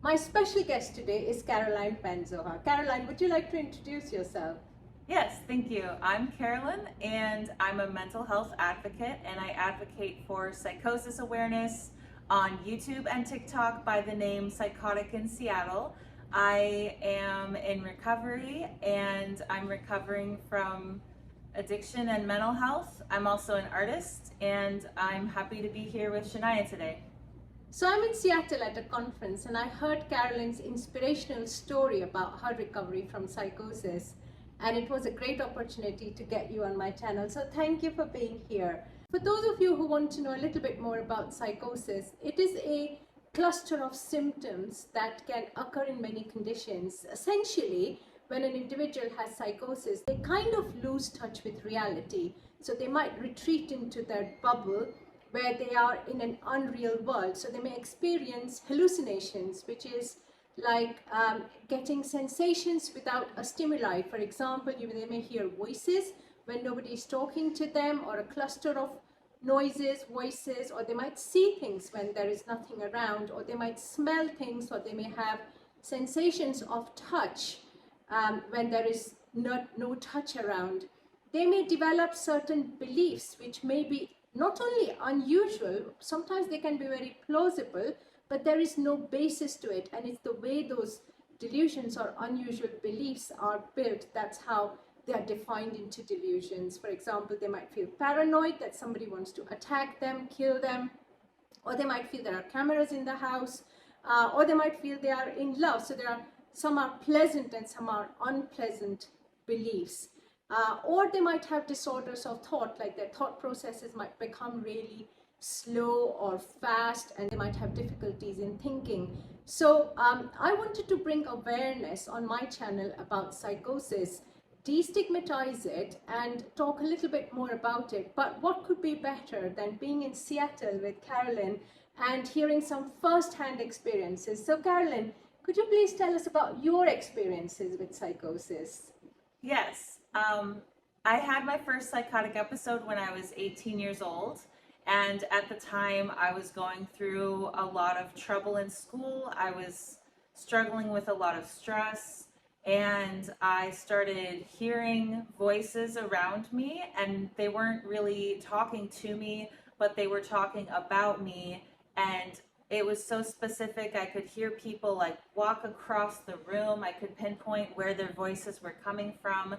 My special guest today is Carolynn Ponzoha. Carolynn, would you like to introduce yourself? Yes, thank you. I'm Carolyn, and I'm a mental health advocate, and I advocate for psychosis awareness on YouTube and TikTok by the name Psychotic in Seattle. I am in recovery, and I'm recovering from addiction and mental health. I'm also an artist, and I'm happy to be here with Shania today. So I'm in Seattle at a conference and I heard Carolynn's inspirational story about her recovery from psychosis, and it was a great opportunity to get you on my channel. So thank you for being here. For those of you who want to know a little bit more about psychosis, it is a cluster of symptoms that can occur in many conditions. Essentially, when an individual has psychosis, they kind of lose touch with reality. So they might retreat into their bubble where they are in an unreal world. So they may experience hallucinations, which is like getting sensations without a stimuli. For example, they may hear voices when nobody is talking to them, or a cluster of noises, voices, or they might see things when there is nothing around, or they might smell things, or they may have sensations of touch when there is no touch around. They may develop certain beliefs which may be not only unusual, sometimes they can be very plausible, but there is no basis to it, and it's the way those delusions or unusual beliefs are built, that's how they are defined into delusions. For example, they might feel paranoid that somebody wants to attack them, kill them, or they might feel there are cameras in the house, or they might feel they are in love. So some are pleasant and some are unpleasant beliefs. Or they might have disorders of thought, like their thought processes might become really slow or fast, and they might have difficulties in thinking. So I wanted to bring awareness on my channel about psychosis, destigmatize it, and talk a little bit more about it. But what could be better than being in Seattle with Carolyn and hearing some first-hand experiences? So Carolyn, could you please tell us about your experiences with psychosis? Yes. I had my first psychotic episode when I was 18 years old, and at the time I was going through a lot of trouble in school. I was struggling with a lot of stress, and I started hearing voices around me, and they weren't really talking to me, but they were talking about me, and it was so specific. I could hear people like walk across the room. I could pinpoint where their voices were coming from,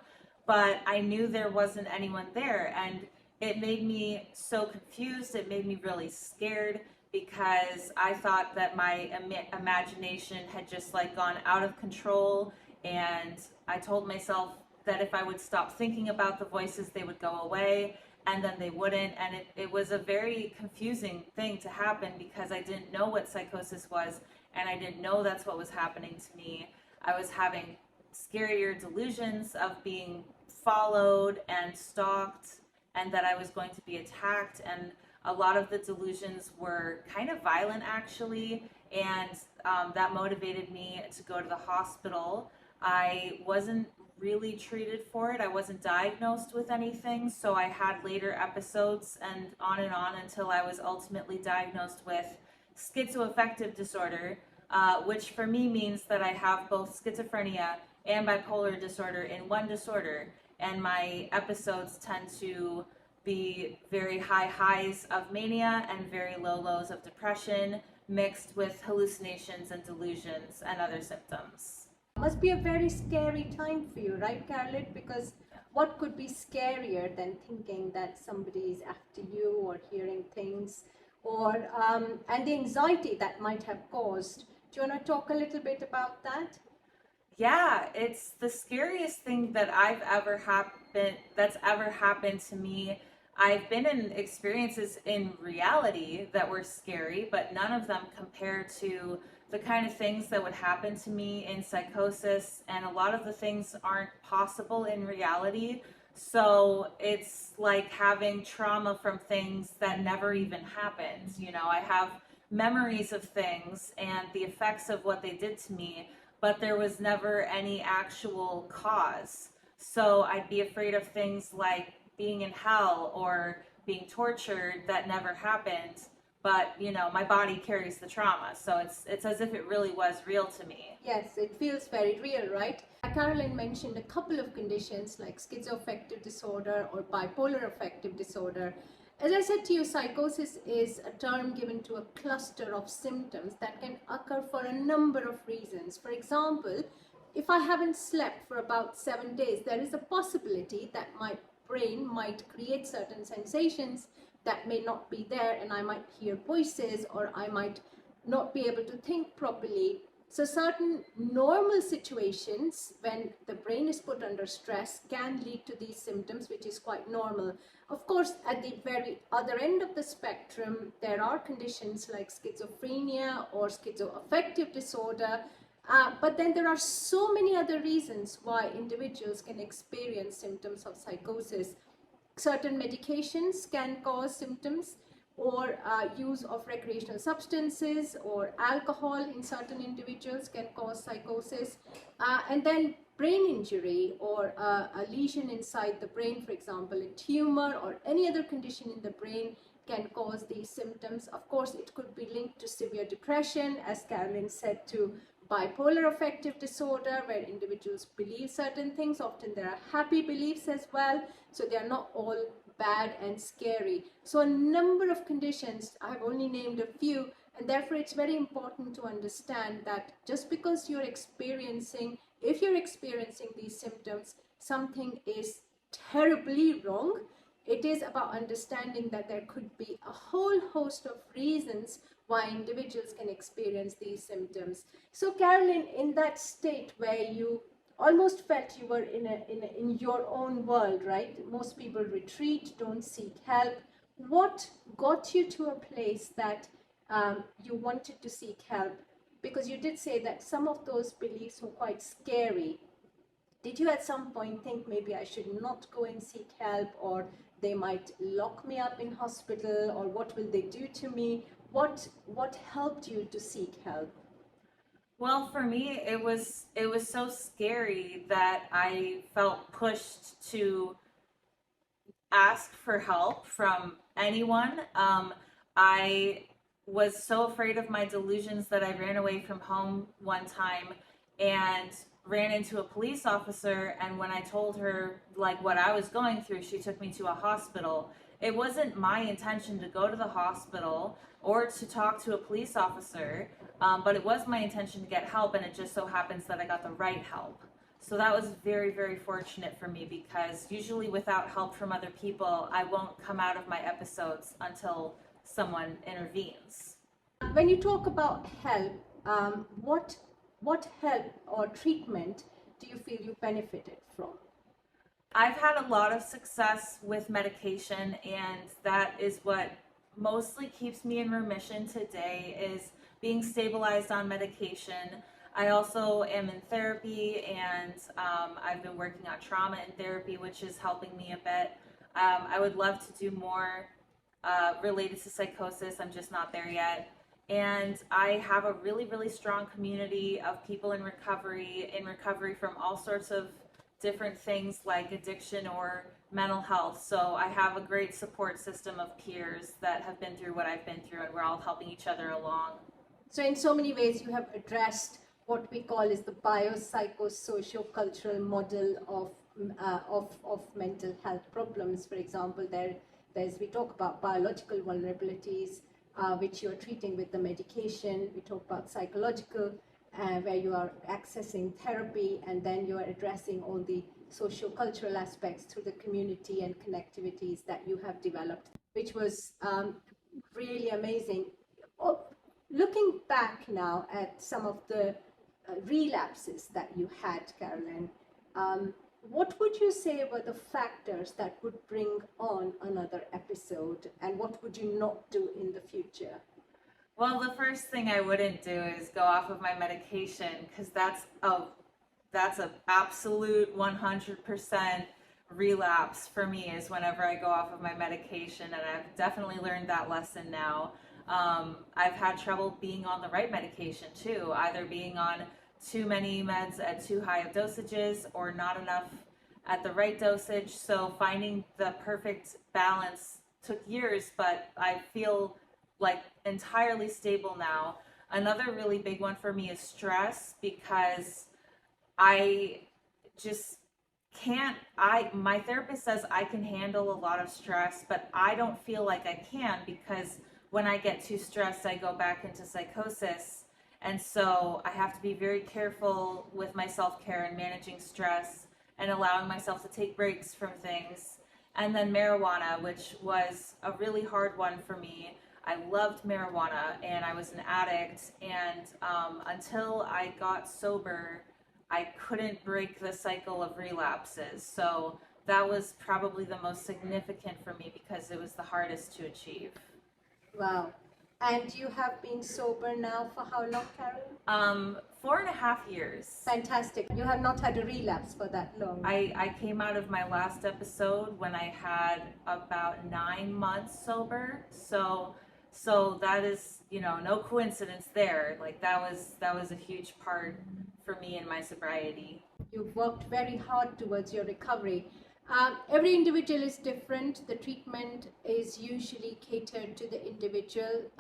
but I knew there wasn't anyone there, and it made me so confused. It made me really scared because I thought that my imagination had just like gone out of control, and I told myself that if I would stop thinking about the voices, they would go away, and then they wouldn't. And it was a very confusing thing to happen because I didn't know what psychosis was, and I didn't know that's what was happening to me. I was having scarier delusions of being followed and stalked, and that I was going to be attacked, and a lot of the delusions were kind of violent actually, and that motivated me to go to the hospital. I wasn't really treated for it. I wasn't diagnosed with anything, so I had later episodes and on until I was ultimately diagnosed with schizoaffective disorder, which for me means that I have both schizophrenia and bipolar disorder in one disorder, and my episodes tend to be very high highs of mania and very low lows of depression, mixed with hallucinations and delusions and other symptoms. Must be a very scary time for you, right, Carolyn? Because what could be scarier than thinking that somebody is after you, or hearing things, or and the anxiety that might have caused? Do you want to talk a little bit about that? Yeah, it's the scariest thing that's ever happened to me. I've been in experiences in reality that were scary, but none of them compare to the kind of things that would happen to me in psychosis, and a lot of the things aren't possible in reality. So it's like having trauma from things that never even happened. I have memories of things and the effects of what they did to me, but there was never any actual cause. So I'd be afraid of things like being in hell or being tortured that never happened, but my body carries the trauma. So it's as if it really was real to me. Yes, it feels very real, right? Carolynn mentioned a couple of conditions like schizoaffective disorder or bipolar affective disorder. As I said to you, psychosis is a term given to a cluster of symptoms that can occur for a number of reasons. For example, if I haven't slept for about 7 days, there is a possibility that my brain might create certain sensations that may not be there, and I might hear voices, or I might not be able to think properly. So certain normal situations when the brain is put under stress can lead to these symptoms, which is quite normal. Of course, at the very other end of the spectrum, there are conditions like schizophrenia or schizoaffective disorder. But then there are so many other reasons why individuals can experience symptoms of psychosis. Certain medications can cause symptoms, or use of recreational substances or alcohol in certain individuals can cause psychosis. And then brain injury or a lesion inside the brain, for example, a tumor or any other condition in the brain can cause these symptoms. Of course, it could be linked to severe depression, as Carolynn said, to bipolar affective disorder, where individuals believe certain things. Often there are happy beliefs as well, so they are not all bad and scary. So a number of conditions, I have only named a few, and therefore it's very important to understand that just because if you're experiencing these symptoms, something is terribly wrong. It is about understanding that there could be a whole host of reasons why individuals can experience these symptoms. So Carolynn, in that state where you almost felt you were in your own world, right? Most people retreat, don't seek help. What got you to a place that you wanted to seek help? Because you did say that some of those beliefs were quite scary. Did you at some point think maybe I should not go and seek help, or they might lock me up in hospital, or what will they do to me? What helped you to seek help? Well, for me, it was so scary that I felt pushed to ask for help from anyone. I was so afraid of my delusions that I ran away from home one time and ran into a police officer, and when I told her like what I was going through, she took me to a hospital. It wasn't my intention to go to the hospital or to talk to a police officer, but it was my intention to get help, and it just so happens that I got the right help. So that was very, very fortunate for me, because usually without help from other people, I won't come out of my episodes until someone intervenes. When you talk about help, what help or treatment do you feel you benefited from? I've had a lot of success with medication, and that is what mostly keeps me in remission today, is being stabilized on medication. I also am in therapy, and I've been working on trauma in therapy, which is helping me a bit. I would love to do more related to psychosis. I'm just not there yet. And I have a really, really strong community of people in recovery from all sorts of different things like addiction or mental health. So I have a great support system of peers that have been through what I've been through, and we're all helping each other along. So in so many ways, you have addressed what we call is the biopsychosocial-cultural model of mental health problems. For example, we talk about biological vulnerabilities, which you are treating with the medication. We talk about psychological, where you are accessing therapy, and then you are addressing all the socio-cultural aspects through the community and connectivities that you have developed, which was really amazing. Looking back now at some of the relapses that you had, Carolynn, what would you say were the factors that would bring on another episode, and what would you not do in the future? Well, the first thing I wouldn't do is go off of my medication, because that's an absolute 100% relapse for me, is whenever I go off of my medication, and I've definitely learned that lesson now. I've had trouble being on the right medication too, either being on too many meds at too high of dosages or not enough at the right dosage. So finding the perfect balance took years, but I feel like entirely stable now. Another really big one for me is stress, because I just can't, my therapist says I can handle a lot of stress, but I don't feel like I can, because when I get too stressed, I go back into psychosis. And so I have to be very careful with my self-care and managing stress and allowing myself to take breaks from things. And then marijuana, which was a really hard one for me. I loved marijuana and I was an addict, and until I got sober, I couldn't break the cycle of relapses. So that was probably the most significant for me, because it was the hardest to achieve. Wow. And you have been sober now for how long, Carolyn? 4.5 years. Fantastic. You have not had a relapse for that long. I came out of my last episode when I had about 9 months sober. So that is, no coincidence there. Like that was a huge part for me in my sobriety. You've worked very hard towards your recovery. Every individual is different. The treatment is usually catered to the individual.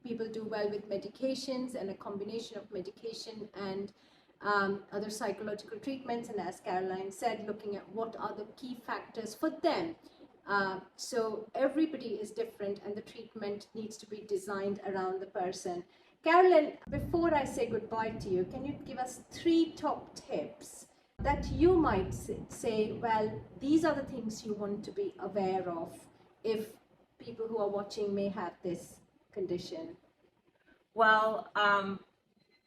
People do well with medications and a combination of medication and other psychological treatments. And as Caroline said, looking at what are the key factors for them. So everybody is different, and the treatment needs to be designed around the person. Carolyn, before I say goodbye to you, can you give us 3 top tips that you might say, well, these are the things you want to be aware of if people who are watching may have this condition? Well,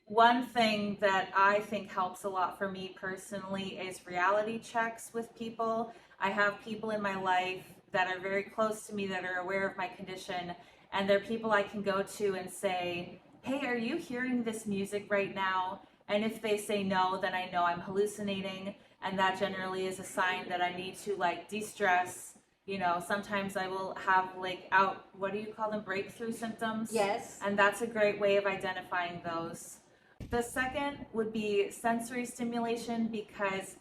one thing that I think helps a lot for me personally is reality checks with people. I have people in my life that are very close to me that are aware of my condition, and they're people I can go to and say, hey, are you hearing this music right now? And if they say no, then I know I'm hallucinating, and that generally is a sign that I need to de-stress. Sometimes I will have what do you call them, breakthrough symptoms? Yes. And that's a great way of identifying those. The second would be sensory stimulation, because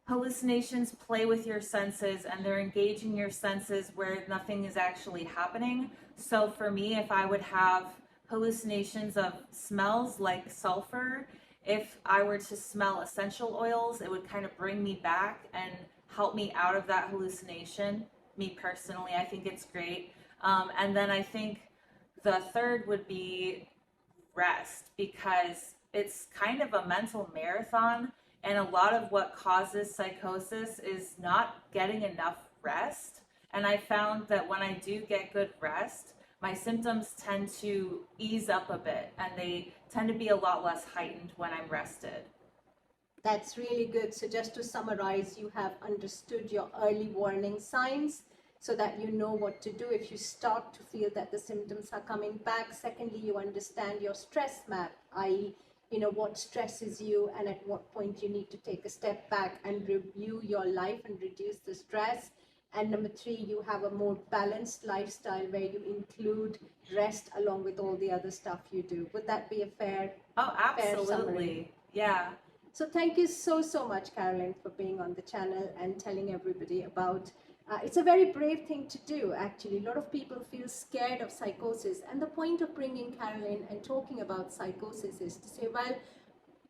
hallucinations play with your senses and they're engaging your senses where nothing is actually happening. So for me, if I would have hallucinations of smells like sulfur, if I were to smell essential oils, it would kind of bring me back and help me out of that hallucination. Me personally, I think it's great. And then I think the third would be rest, because it's kind of a mental marathon, and a lot of what causes psychosis is not getting enough rest. And I found that when I do get good rest, my symptoms tend to ease up a bit, and they tend to be a lot less heightened when I'm rested. That's really good. So just to summarize, you have understood your early warning signs so that you know what to do if you start to feel that the symptoms are coming back. Secondly, you understand your stress map, i.e., what stresses you and at what point you need to take a step back and review your life and reduce the stress. And number 3, you have a more balanced lifestyle where you include rest along with all the other stuff you do. Would that be a fair absolutely. Fair summary? Yeah. So thank you so much, Carolyn, for being on the channel and telling everybody about it's a very brave thing to do, actually. A lot of people feel scared of psychosis, and the point of bringing Carolyn and talking about psychosis is to say, well,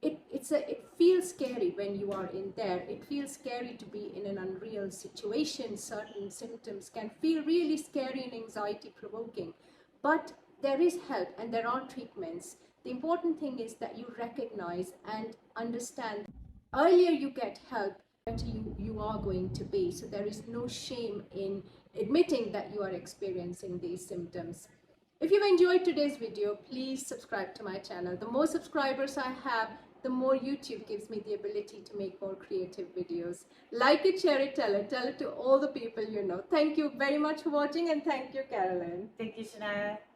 it feels scary when you are in there. It feels scary to be in an unreal situation. Certain symptoms can feel really scary and anxiety provoking, but there is help and there are treatments. The important thing is that you recognize and understand. Earlier you get help, better you are going to be. So there is no shame in admitting that you are experiencing these symptoms. If you've enjoyed today's video, please subscribe to my channel. The more subscribers I have, the more YouTube gives me the ability to make more creative videos. Like it, share it, tell it to all the people you know. Thank you very much for watching, and thank you, Carolyn. Thank you, Shania.